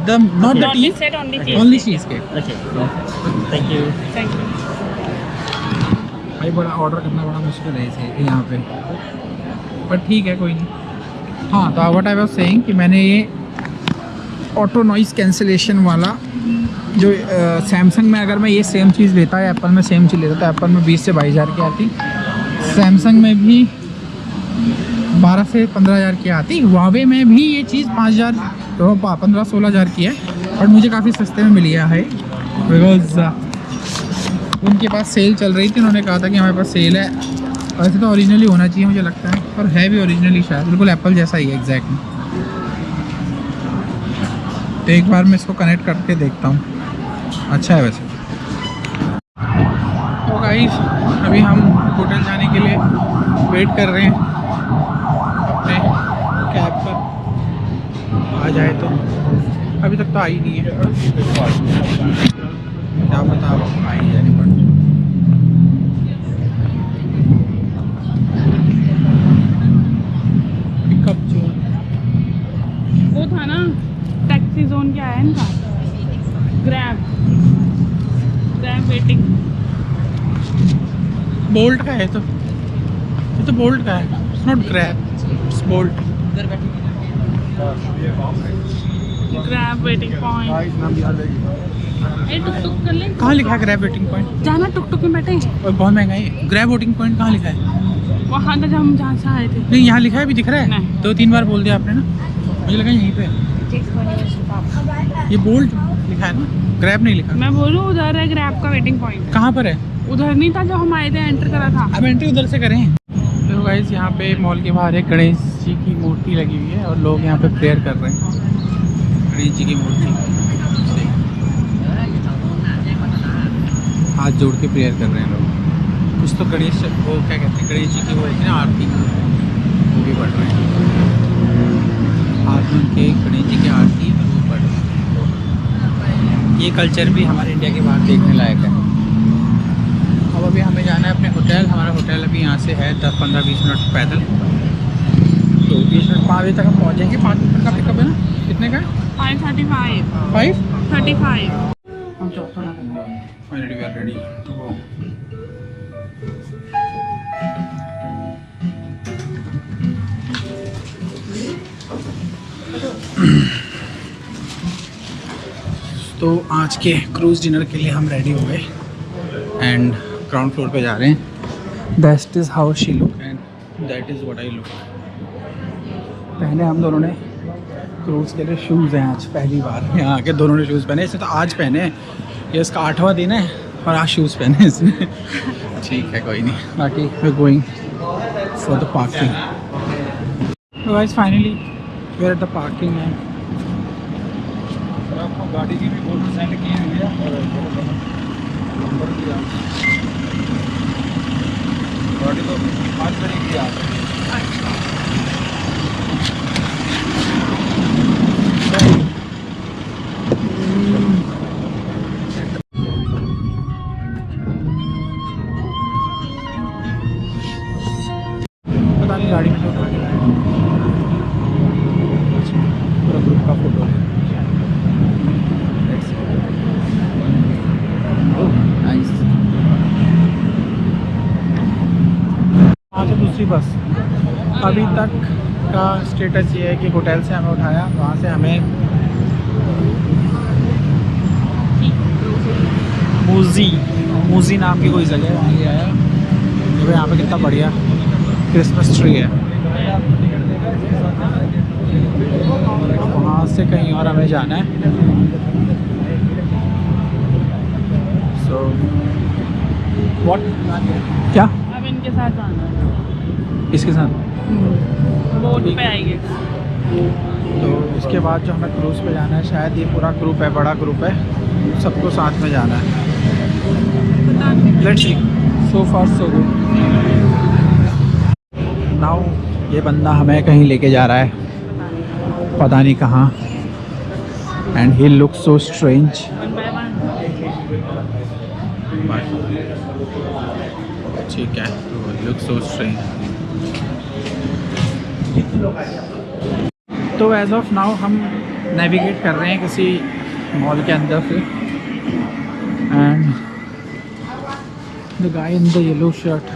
the Not tea. this set, only cheese. Only cheesecake. Okay. Thank you. Thank you. भाई बड़ा ऑर्डर करना बड़ा मुश्किल है इसे यहाँ पे, पर ठीक है कोई नहीं। हाँ, तो व्हाट आई वाज सेइंग कि मैंने ये ऑटो नॉइज़ कैंसिलेशन वाला जो सैमसंग में अगर मैं ये सेम चीज़ लेता है, एप्पल में सेम चीज़ लेता तो एप्पल में 20 से 22 हज़ार की आती, सैमसंग में भी 12 से 15 हज़ार की आती, Huawei में भी ये चीज़ 5,000 तो 15-16 हज़ार की है, और मुझे काफ़ी सस्ते में मिली है बिकॉज उनके पास सेल चल रही थी, उन्होंने कहा था कि हमारे पास सेल है। वैसे तो ओरिजिनली होना चाहिए मुझे लगता है, और है भी ओरिजिनली शायद, बिल्कुल एप्पल जैसा ही है एग्जैक्टली। तो एक बार मैं इसको कनेक्ट करके देखता हूँ, अच्छा है वैसे। तो गाइस अभी हम होटल जाने के लिए वेट कर रहे हैं अपने कैब पर, आ जाए तो। अभी तक तो आई नहीं है, क्या पता आप आई जाने पर। पिकअप जोन वो था ना, टैक्सी जोन क्या है इनका? Grab waiting. बोल्ट का है, तो ये तो बोल्ट का है, it's not Grab, it's Bolt. Grab waiting point. Tuk tuk कर ले। कहाँ लिखा है ग्रैब वेटिंग पॉइंट? जाना टुक टुक में बैठे। और बहुत महंगा है। ग्रैब वेटिंग पॉइंट कहाँ लिखा है? वहाँ तक हम जहाँ से आए थे। नहीं, यहाँ लिखा है, भी दिख रहा है। नहीं। 2-3 बार बोल दिया आपने ना, मुझे लगा यहीं पे। ये बोल्ट लिखा है ना, ग्रैब नहीं लिखा। मैं बोलूँ उधर है ग्रैब का वेटिंग पॉइंट। कहाँ पर है? उधर नहीं था जो हम आए थे, एंटर करा था। अब एंट्री उधर से करें। तो गाइस यहाँ पे मॉल के बाहर एक गणेश जी की मूर्ति लगी हुई है, और लोग यहाँ पे प्रेयर कर रहे हैं गणेश जी की मूर्ति से, हाथ जोड़ के प्रेयर कर रहे हैं लोग। कुछ तो गणेश, वो क्या कहते हैं, गणेश जी की वो होती है ना आरती, वो भी पढ़ रहे हैं। हाथ जोड़ के गणेश जी की आरती है, वो पढ़ रहे हैं। ये कल्चर भी हमारे इंडिया के बाहर देखने लायक है। अब अभी हमें जाना है अपने होटल। हमारा होटल अभी यहाँ से है 10-15-20 मिनट पैदल, तो 20 मिनट 5 बजे तक हम पहुँच जाएंगे। 5 मिनट का पिकअप है ना, कितने का है? 5:35। 5:35। हम finally we are ready to go. तो आज के क्रूज़ डिनर के लिए हम रेडी हो गए एंड ग्राउंड फ्लोर पे जा रहे हैं. That is how she look and that is what I look. पहले हम दोनों ने क्रूज़ के लिए शूज़ हैं आज पहली बार यहाँ आके दोनों ने शूज़ पहने. इसे तो आज पहने हैं, ये इसका 8वां दिन है और आज शूज़ पहने इसने. ठीक है कोई नहीं. बाकी we going for the parking. Guys finally we are at the parking है. आपको गाड़ी की भी फोटो सेंड की हुई है और नंबर भी गाड़ी तो 5 बजे की आ रही है. पता नहीं गाड़ी में पूरा ग्रुप का फोटो है. नाइस. आज दूसरी बस. अभी तक का स्टेटस ये है कि होटल से हमें उठाया, वहाँ से हमें मूजी नाम की कोई जगह वहाँ ले आया. देखो यहाँ पे कितना बढ़िया क्रिसमस ट्री है. वहाँ से कहीं और हमें जाना है. सो व्हाट क्या अब इनके साथ जाना है. इसके साथ बोट पे आएंगे. तो इसके बाद जो हमें क्रूज़ पे जाना है, शायद ये पूरा ग्रुप है, बड़ा ग्रुप है, सबको साथ में जाना है. Let's see. So far so good. Now ये बंदा हमें कहीं लेके जा रहा है, पता नहीं कहाँ. And he look so strange. ठीक है. Look so strange. तो एज ऑफ नाउ हम नेविगेट कर रहे हैं किसी मॉल के अंदर से. And the guy in the yellow shirt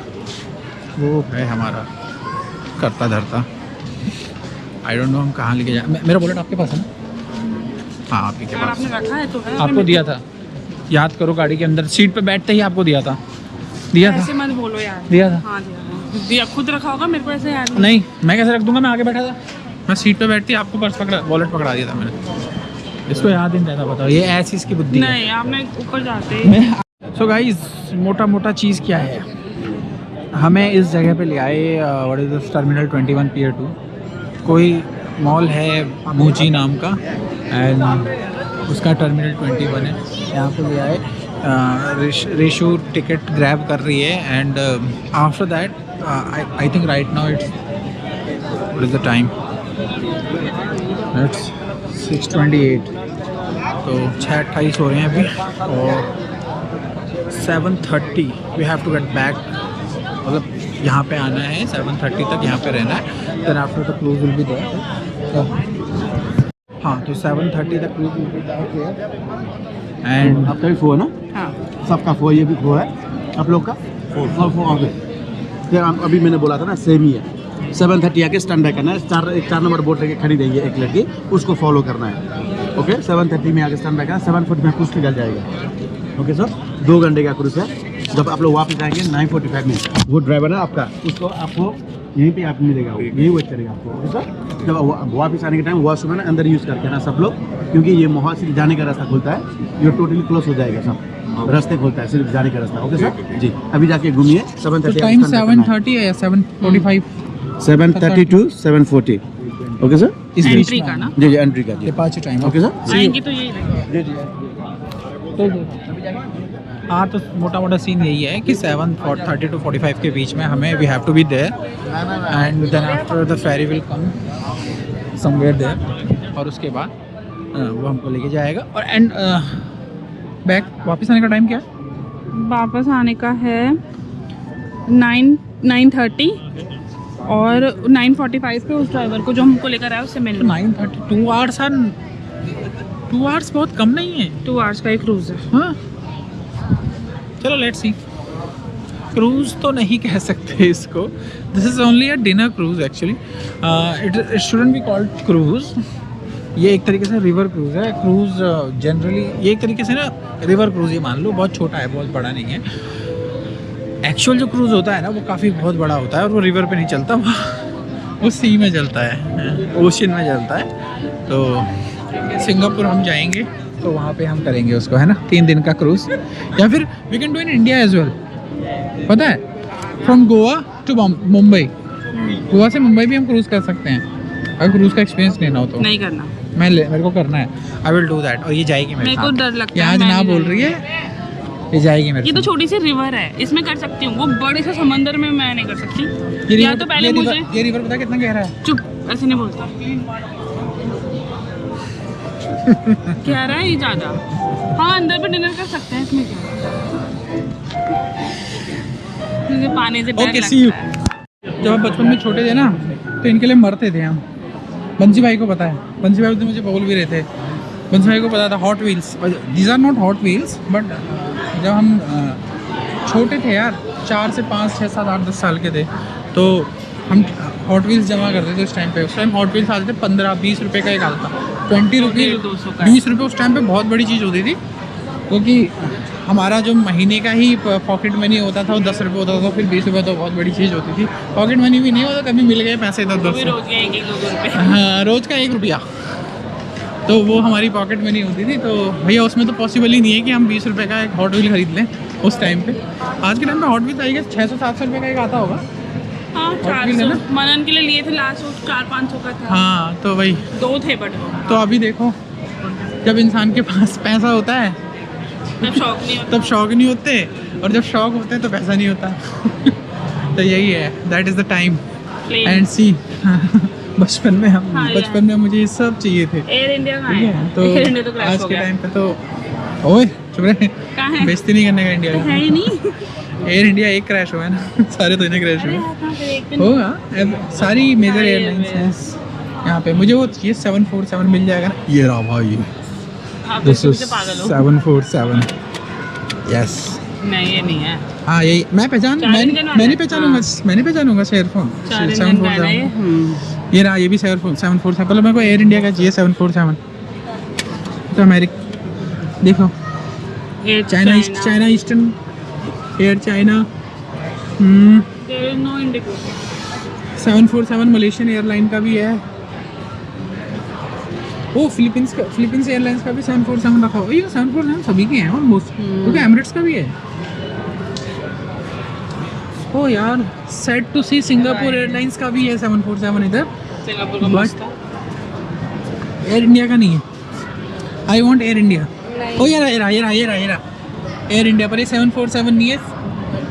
वो है हमारा करता धरता. आई डोंट नो हम कहाँ लेके जा. मेरा वॉलेट आपके पास है ना? हाँ आप ही के पास. आपने रखा है तो है. आपको दिया था, याद करो. गाड़ी के अंदर सीट पे बैठते ही आपको दिया था. दिया था. ऐसे मत बोलो यार. दिया था. हाँ दिया. खुद रखा होगा, मेरे को ऐसे याद नहीं, मैं कैसे रख दूंगा? मैं आगे बैठा था. मैं सीट पे बैठती, आपको पर्स पकड़ा, वॉलेट पकड़ा दिया था मैंने. इसको याद ही नहीं रहता. बताओ, ये ऐसी इसकी बुद्धि है. नहीं, आपने ऊपर जाते. सो गाइस, मोटा चीज़ क्या है, हमें इस जगह पे ले आए. What is this? Terminal 21 Pier 2. कोई मॉल है मूजी नाम का एंड उसका टर्मिनल 21 है. यहाँ पे ले आए. रेशू टिकट ग्रैब कर रही है and after that I think right now it's what is the time? It's 6:28. तो 6:28 हो रहे हैं अभी और 7:30 we have to get back. मतलब यहाँ पे आना है 7:30 तक यहाँ पे रहना है. Then after the cruise will be there. हाँ तो 7:30 तक cruise will be there. And आपका भी फो है ना? हाँ. सबका फो, ये भी फो है आप लोग का. फो आगे फिर अभी मैंने बोला था ना, सेम ही है. 7:30 आके स्टैंड बाय करना है. 4 नंबर बोर्ड लेके खड़ी रही है एक लड़की, उसको फॉलो करना है. ओके 7:30 में आके स्टैंड बाय करना. 7:40 में क्रूज निकल जाएगा. ओके सर, 2 घंटे का क्रूज है. जब आप लोग वापस आएंगे 9:45 में, वो ड्राइवर है आपका, उसको आपको यहीं पे आप मिलेगा, वो यही वेट करेगा आपको. ओके सर, जब वापस आने के टाइम वॉशरूम है ना, अंदर यूज़ करके ना सब लोग, क्योंकि ये मोहा सिर्फ जाने का रास्ता खुलता है. ये टोटली क्लोज हो जाएगा, सब रास्ते खोलता है, सिर्फ जाने का रास्ता. ओके सर जी, अभी जाके घूमिए. 7:30 टाइम 7:30 है या 7:45? 7:30 to 7:40. ओके सर, इस बीच एंट्री का ना. जी जी, एंट्री का जी. Departure time. Okay sir. आएंगे तो यही रहेगा. जी जी. हाँ तो मोटा सीन यही है कि 7:30 to 45 के बीच में हमें we have to be there and then after the ferry will come somewhere there. और उसके बाद वो हमको लेके जाएगा. और एंड बैक वापस आने का टाइम क्या है? वापस आने का है 9:30 और 9:45 पे उस ड्राइवर को जो हमको लेकर आया उससे मिलना. 9:30. 2 आवर्स. 2 आवर्स बहुत कम नहीं है. 2 आवर्स का एक क्रूज है. हाँ चलो लेट्स सी. क्रूज़ तो नहीं कह सकते इसको. This is only a dinner cruise actually. It shouldn't be called cruise. ये एक तरीके से रिवर क्रूज़ है। क्रूज़ जनरली ये एक तरीके से ना रिवर क्रूज़ ही मान लो, बहुत छोटा है, बहुत बड़ा नहीं है। एक्चुअल जो क्रूज़ होता है ना वो काफ़ी बहुत बड़ा होता है और वो रिवर पे नहीं चलता, वो सी में चलता है, ओशन में चलता है। तो सिंगापुर हम जाएंगे तो वहाँ पे हम करेंगे उसको, है ना, 3 दिन का क्रूज़। या फिर we can do in India as well, पता है, फ्रॉम गोवा टू मुंबई, गोवा से मुंबई भी हम क्रूज़ कर सकते हैं अगर क्रूज़ का एक्सपीरियंस लेना हो तो। नहीं करना, मेरे को करना है, आई विल डू दैट। और ये जाएगी मेरे को डर लगता है, यहाँ मैं जनाब नहीं बोल रही है ये जाएगी मेरे ये तो साथ। छोटी सी रिवर है, इसमें कर सकती हूँ, वो बड़े से समंदर में मैं नहीं कर सकती। या तो पहले मुझे ये रिवर पता कितना गहरा है? चुप, ऐसे नहीं बोलता। कह रहा है ये ज़्यादा। हाँ, अंदर पे डिनर कर सकते हैं, इसमें क्या, मुझे पानी से डर ओके, सी यू। लगता है। जब हम बचपन में छोटे थे ना तो इनके लिए मरते थे हम। बंसी भाई को पता है, बंसी भाई तो मुझे बोल भी रहे थे, बंसी भाई को पता था Hot Wheels, these are not Hot Wheels but जब हम छोटे थे यार, 4 से 5, 6, 7, 8, 10 साल के थे, तो हम हॉट व्हील्स जमा करते थे उस टाइम पे। उस टाइम हॉट व्हील्स आते थे 15-20 रुपये का एक आता था, 20 रुपये, 20 रुपये उस टाइम पे बहुत बड़ी चीज़ होती थी, क्योंकि हमारा जो महीने का ही पॉकेट मनी होता था वो 10 रुपये होता था, फिर 20 रुपये तो बहुत बड़ी चीज़ होती थी। पॉकेट मनी भी नहीं होता, कभी मिल गए पैसे 10-10 रोज के 1-2 रुपए। हाँ, रोज़ का 1 रुपया, तो वो हमारी पॉकेट मनी होती थी। तो भैया उसमें तो पॉसिबल ही नहीं है कि हम 20 रुपये का एक हॉट व्हील खरीद लें उस टाइम पे। आज के टाइम पे हॉट व्हील आएगा 600-700 रुपये का एक आता होगा। हाँ, 400 मनन के लिए लिए थे लास्ट, 400-500 का था। हाँ, तो वही 2 थे बट तो अभी देखो, जब इंसान के पास पैसा होता है तब शौक नहीं होता। तब शौक नहीं होते, और जब शौक होते हैं तो पैसा नहीं होता। तो यही है, that is the time and see. बचपन में हम हाँ, बचपन में मुझे ये सब चाहिए थे। एयर इंडिया कहाँ ठीक है? है, तो एयर इंडिया तो क्रैश आज हो के गया। टाइम पे तो ओए चुप रहे, कहाँ है? बेइज्जती नहीं करने का इंडिया है ही नहीं। एयर इंडिया एक क्रैश हुआ है ना, सारे तो इन्हें क्रैश हुए हाँ, फिर एक दिन होगा। सारी मेजर सारी एयरलाइंस हैं airlines। यहाँ पे। मुझे वो चाहिए 747 मिल जाएगा ना, ये रहा भाई, आप दिस इससे इज पागल हो। 747, यस। नहीं, ये नहीं है। हाँ, यही मैं पहचान, 4 इंजन वाला मैंने है? पहचानूंगा, मैंने पहचानूंगा एयरफोन 4 इंजन का है ना ये? 747। ये रहा, ये भी 747। पहले मेरे को एयर इंडिया का चाहिए 747। तो अमेरिका देखो, Air China eastern air China, There is no Indigo। 747 Malaysian airline का भी है। ओ फिलीपींस एयरलाइंस का भी 747 रखा हुआ। ये 747 सभी के हैं ऑलमोस्ट, क्योंकि एमिरेट्स का भी है। ओ यार, set to see Singapore Airlines का भी है 747 इधर, सिंगापुर का But- मस्त था। एयर इंडिया का नहीं है। I want Air India. ओ यार, ये रहा एयर इंडिया पर। ये 747 नहीं है, दो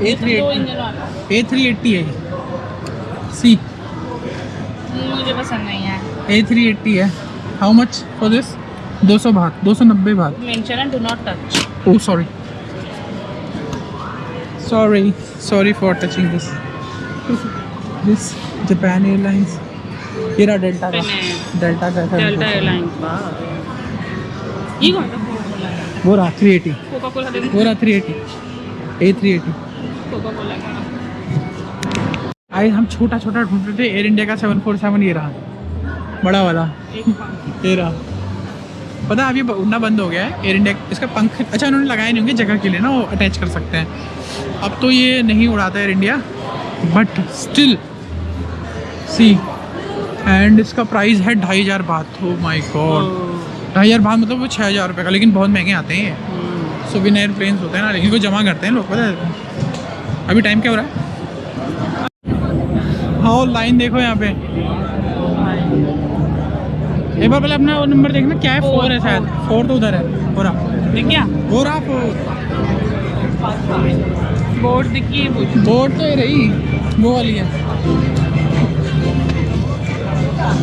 A380 इंजन वाला A380 है। सी मुझे पसंद नहीं है। A380 है। How much for this? 200 बात, 290 बात। Mention and do not touch. Oh, sorry for touching this. This Japan Airlines. ये रहा डेल्टा का डेल्टा 747। एयरलाइंस। ये कौन सा वो रहा 380, कोका कोला दे वो रहा 380, A380। कोका कोला का आए हम छोटा ढूंढ रहे थे एयर इंडिया का 747, ये रहा बड़ा वाला, ये रहा। पता है अभी उड़ना बंद हो गया है एयर इंडिया। इसका पंख अच्छा उन्होंने लगाए नहीं होंगे जगह के लिए ना, वो अटैच कर सकते हैं। अब तो ये नहीं उड़ाता Air India, but still see. एंड इसका प्राइस है 2500 बात। ओ माय गॉड, 2500 बात मतलब वो 6000 रुपये का, लेकिन बहुत महंगे आते हैं ये। सोविन एयरप्लेन्स होते हैं ना, लेकिन इनको जमा करते हैं लोग, पता है। अभी टाइम क्या हो रहा है? हाँ, लाइन देखो यहाँ पे। एक बार पहले अपना वो नंबर देखना क्या है, 4 है शायद, 4 तो उधर है। हो रहा दिख गया? 4। बोर्ड दिखी है। बोर्ड तो ये रही, वो वाली है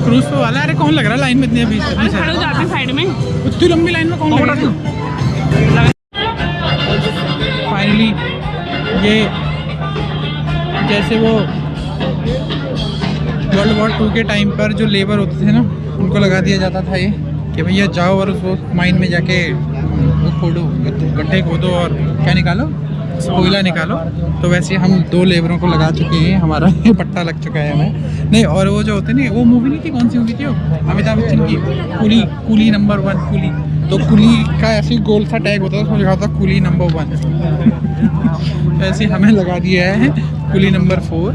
क्रूज पे वाला। अरे कौन लग रहा है लाइन में इतनी अभी? अरे खड़े हो जाते हैं साइड में। इतनी लंबी लाइन में कौन लग रहा है? फाइनली ये जैसे वो वर्ल्ड वॉर 2 के टाइम पर जो लेबर होते थे ना, उनको लगा दिया जाता था ये कि भैया जाओ और उसको माइन में जाके वो खोदो, गड्ढे खोदो और क्या निकालो, कोयला निकालो। तो वैसे हम 2 लेबरों को लगा चुके हैं, हमारा ये पट्टा लग चुका है हमें। नहीं, और वो जो होते नहीं, वो मूवी नहीं थी, कौन सी मूवी थी वो, अमिताभ बच्चन की, कुली नंबर 1 कुली। तो कुली का ऐसे गोल सा टैग होता था, उसमें लिखा होता कुली नंबर 1। ऐसे हमें लगा दिया है कुली नंबर 4।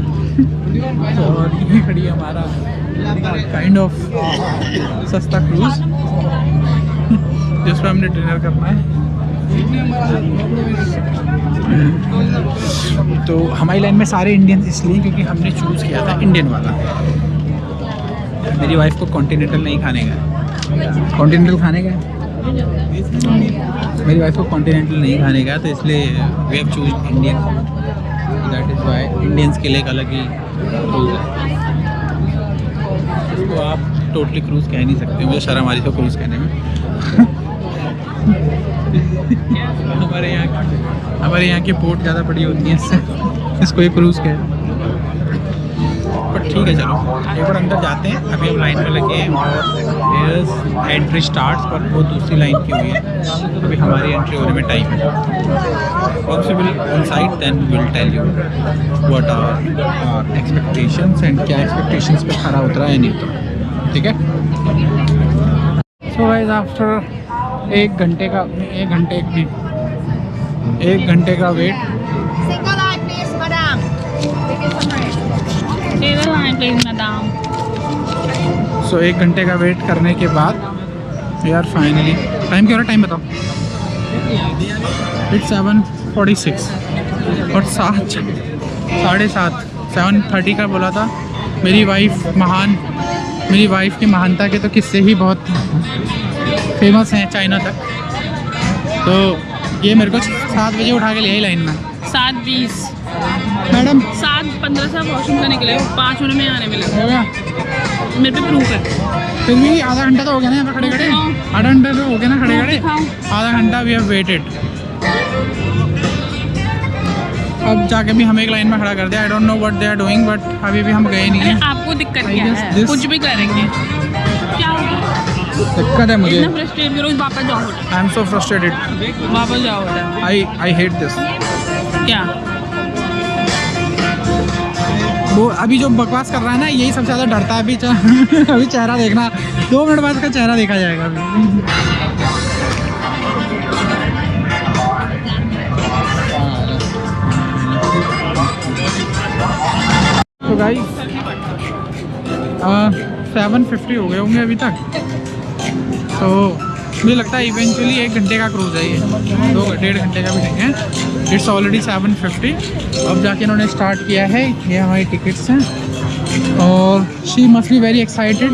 और ये खड़ी है हमारा काइंड ऑफ सस्ता क्रूज, जिस पर हमने डिनर करना है। तो हमारी लाइन में सारे इंडियंस इसलिए क्योंकि हमने चूज़ किया था इंडियन वाला। मेरी वाइफ को कॉन्टिनेंटल नहीं खाने का, कॉन्टिनेंटल खाने का मेरी वाइफ को कॉन्टिनेंटल नहीं खाने का, तो इसलिए we have choose Indian. That is why Indians के लिए एक अलग ही क्रूज़ है। इसको आप टोटली क्रूज़ कह नहीं सकते, मुझे शर्म आ रही है क्रूज़ कहने में। हमारे यहाँ की पोर्ट ज़्यादा बड़ी होती है, इससे इसको एक क्रूज़ कह। पर ठीक है, चलो एक बार अंदर जाते हैं। अभी हम लाइन में लगे हैं और एंट्री स्टार्ट्स, पर वो दूसरी लाइन की हुई है। अभी हमारी एंट्री होने में टाइम है। Once we will on site then we will tell you what are expectations and क्या एक्सपेक्टेशंस पे खरा उतरा है नहीं उतरा। ठीक है। सो गाइस, आफ्टर 1 घंटे का wait, Single line, please, madam. Table line please madam. So 1 घंटे का वेट करने के बाद यार फाइनली टाइम क्या हो रहा है, टाइम बताओ। इट्स 7:46 और 7:30 7:30 का बोला था। मेरी वाइफ की महानता के तो किस्से ही बहुत फेमस हैं चाइना तक। तो ये मेरे को 7 बजे उठा के ले आई लाइन में। 7:20 मैडम 7:15 से वॉशरूम का निकले, 5 मिनट में आने मिले। हो गया, मेरे पे प्रूफ है। फिर भी आधा घंटा तो हो गया ना यहाँ पे खड़े खड़े। आधा घंटा तो हो गया ना खड़े खड़े। दिखाओ। आधा घंटा वी हैव वेटेड। अब जाके भी हमें एक लाइन में खड़ा कर दिया। I don't know what they are doing, but अभी भी हम गए नहीं अरे हैं। आपको दिक्कत I क्या guess है? this- कुछ भी करेंगे, क्या होगा? दिक्कत है मुझे। इतना फ्रस्ट्रेट करो, वापस जाओ hotel. I am so frustrated. वापस जाओ होटल। I hate this. क्या वो अभी जो बकवास कर रहा है ना, यही सबसे ज़्यादा डरता है। अभी अभी चेहरा देखना, 2 मिनट बाद का चेहरा देखा जाएगा अभी। तो गाइस 7:50 हो गए होंगे अभी तक। तो मुझे लगता है इवेंचुअली 1 घंटे का क्रूज़ है ये, 1.5 घंटे का भी नहीं है। It's already 7:50। अब जाके इन्होंने स्टार्ट किया है। ये हमारी टिकट्स हैं और she must be very excited,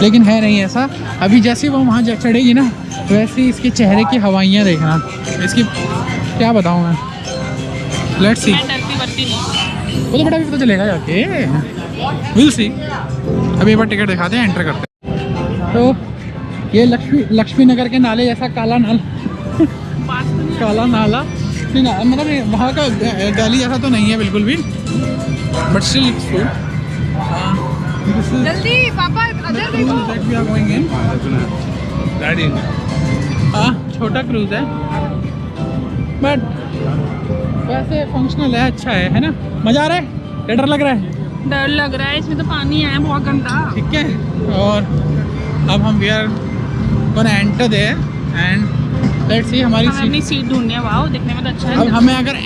लेकिन है नहीं ऐसा। अभी जैसे वो वहाँ चढ़ेगी ना, वैसे ही इसके चेहरे की हवाइयाँ देखना। इसकी क्या बताऊँ मैं, लेट्स सी। मैं डरती बरती नहीं। वो तो बड़ा भी पता चलेगा जाके, विल सी। अभी एक बार टिकट दिखाते हैं, एंटर करते हैं। तो ये लक्ष्मी नगर के नाले जैसा काला नाला नहीं ना, मतलब वहाँ का गली जैसा तो नहीं है बिल्कुल भी, बट स्टिल इट्स फुल। जल्दी पापा अदर देखो। छोटा क्रूज है, बट वैसे फंक्शनल है, अच्छा है ना। मज़ा आ रहा है या डर लग रहा है? डर लग रहा है, इसमें तो पानी है बहुत गंदा। ठीक है। और अब हम we are gonna enter there and let's see हमारी हमें अपनी सीट। सीट ढूंढनी है। वाह, दिखने में तो अच्छा अब है। हमें अगर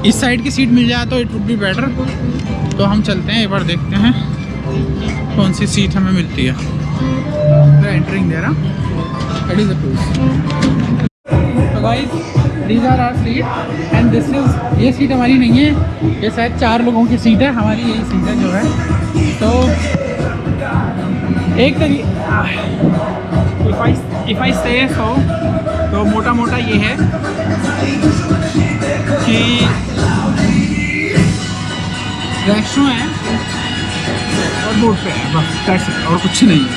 इस साइड की सीट मिल जाए तो इट वुड बी बेटर। तो हम चलते हैं, एक बार देखते हैं कौन सी सीट हमें मिलती है। Entering there, that is the cruise. तो guys these are our seat and this is, ये सीट हमारी नहीं है, ये शायद 4 लोगों की सीट है। हमारी यही सीट है जो है। तो एक इफ आई से सो, तो मोटा मोटा ये है कि रेस्टोरेंट है और बोट पे है, बस दैट्स इट, और कुछ नहीं है।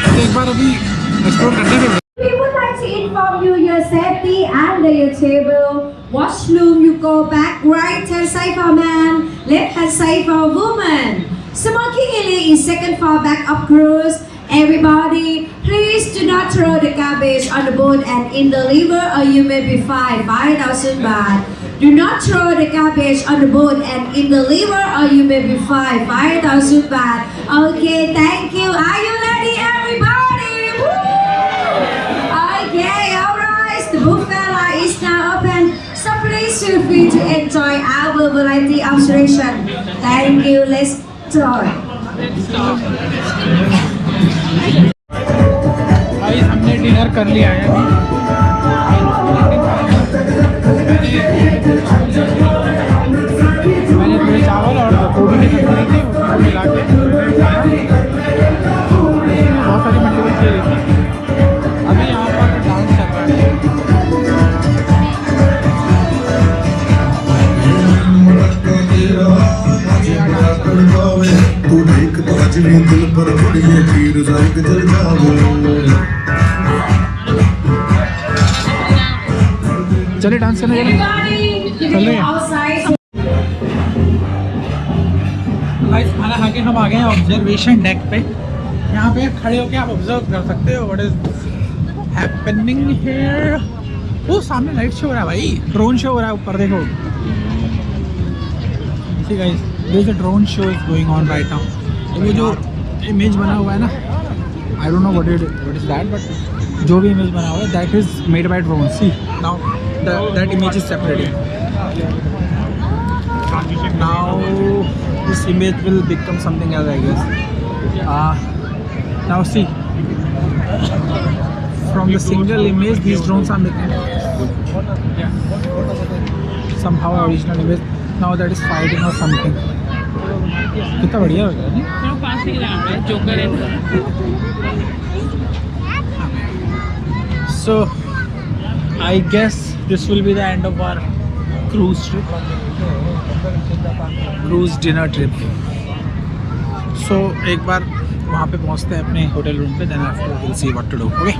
तो एक बार अभी एक्सप्लोर करते हैं। We would like to inform you your safety under your table. Washroom, you go back, right hand side for man, left hand side for woman. Smoking area is second far back of cruise. Everybody, please do not throw the garbage on the boat and in the river or you may be fined 5,000 baht. Do not throw the garbage on the boat and in the river or you may be fined 5,000 baht. Okay, thank you. Are you ready, everybody? Woo! Okay, alright. The buffet line is now open. So please feel free to enjoy our variety of selection. Thank you. Let's join. भाई हमने डिनर कर लिया है मैंने थोड़े चावल और गोभी की सब्जी थी उसको मिला के बहुत सारी मछली बच्ची रही थी अभी यहाँ पर डांस कर रहा है तू देख तो आज भी दिल पर बड़ी तीर जाग जल जावे चलिए डांस करने चल रहे हैं Outside. गाइस खाना खा के हम आ गए हैं ऑब्जर्वेशन डेक पे यहाँ पे खड़े होके आप ऑब्जर्व कर सकते हो व्हाट इज हैपनिंग हियर वो सामने लाइट शो हो रहा है भाई ड्रोन शो हो रहा है ऊपर देखो see guys there is a drone show is going on right now वो जो इमेज बना हुआ है ना I don't know what is that but जो भी इमेज बना हुआ है that is made by drone see now that image is separated now this image will become something else I guess now see from the single image these drones are making somehow original image now that is fighting or something कितना बढ़िया हो गया नहीं पास ही ग्राउंड है जोकर है so I guess this will be the end of our cruise dinner trip so एक बार वहाँ पे पहुँचते हैं अपने होटल रूम पे then after we'll see what to do okay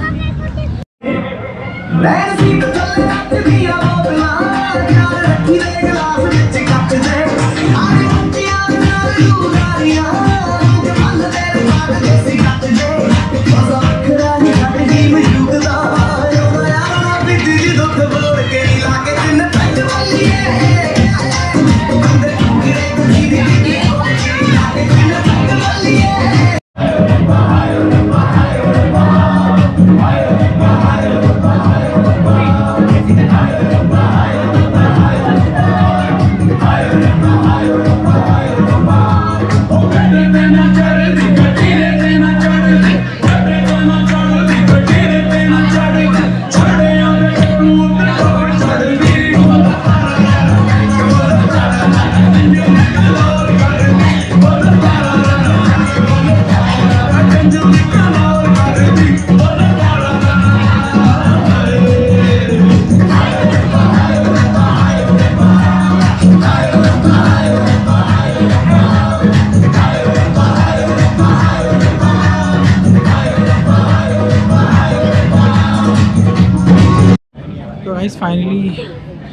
तो गाइस फाइनली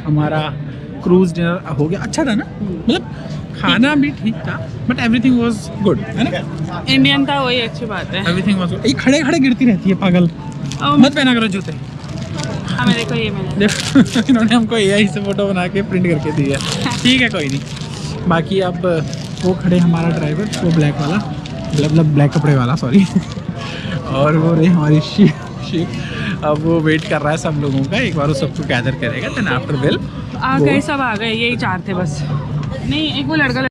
हमारा क्रूज डिनर हो गया अच्छा था ना मतलब खाना भी ठीक था बट एवरीथिंग वाज गुड है ना इंडियन था वही अच्छी बात है एवरीथिंग वाज गुड ये खड़े खड़े गिरती रहती है पागल मत पहना करो जूते हमें देखो ये मैंने देखो इन्होंने हमको एआई से फोटो बना के प्रिंट करके दी है ठीक है कोई नहीं बाकी अब वो खड़े हमारा ड्राइवर वो ब्लैक वाला मतलब ब्लैक कपड़े वाला सॉरी और वो रही हमारी शिप अब वो वेट कर रहा है सब लोगों का एक बार वो सबको गैदर करेगा देन आफ्टर विल आ गए सब आ गए यही चार थे बस नहीं एक वो लड़का